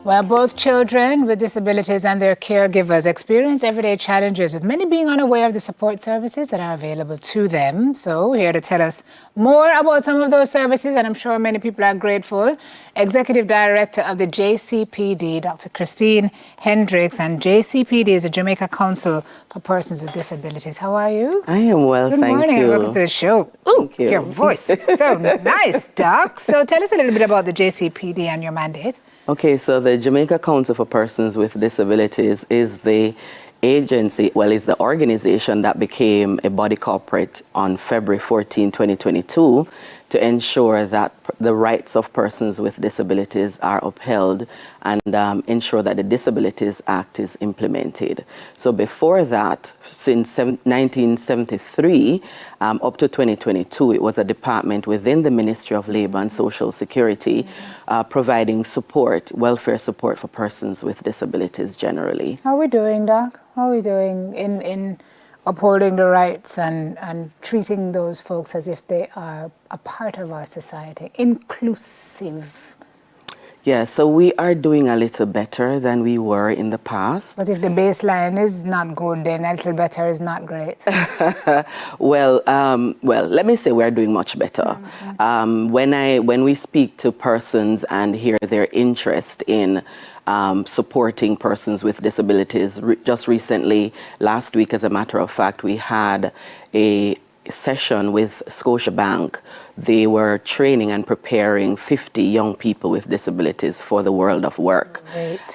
Well, both children with disabilities and their caregivers experience everyday challenges, with many being unaware of the support services that are available to them. So, here to tell us more about some of those services, and I'm sure many people are grateful, Executive Director of the JCPD, Dr Christine Hendricks. And JCPD is the Jamaica Council for Persons with Disabilities. How are you? I am well, thank you. Good morning and welcome to the show. Ooh, Thank you. Your voice is so nice, Doc. So tell us a little bit about the JCPD and your mandate. Okay, so the Jamaica Council for Persons with Disabilities is the agency, well, is the organization that became a body corporate on February 14, 2022 to ensure that the rights of persons with disabilities are upheld and ensure that the Disabilities Act is implemented. So before that, since 1973 up to 2022, it was a department within the Ministry of Labour and Social Security providing support, welfare support for persons with disabilities generally. How are we doing, Doc? How are we doing in upholding the rights and treating those folks as if they are a part of our society, inclusive? Yeah, so we are doing a little better than we were in the past. But if the baseline is not good, then a little better is not great. Well, let me say we are doing much better. When we speak to persons and hear their interest in supporting persons with disabilities, just recently, last week, as a matter of fact, we had a session with Scotiabank. They were training and preparing 50 young people with disabilities for the world of work.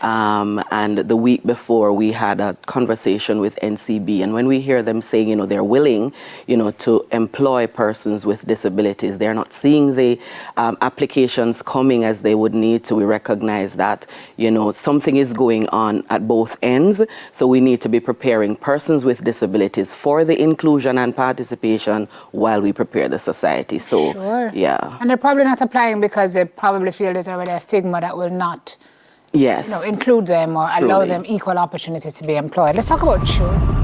And the week before, we had a conversation with NCB. And when we hear them saying, you know, they're willing, you know, to employ persons with disabilities, they're not seeing the applications coming as they would need to. We recognize that, you know, something is going on at both ends. So we need to be preparing persons with disabilities for the inclusion and participation while we prepare the society. So, sure. Yeah. And they're probably not applying because they probably feel there's already a stigma that will not, yes, you know, include them or allow them equal opportunity to be employed. Let's talk about children.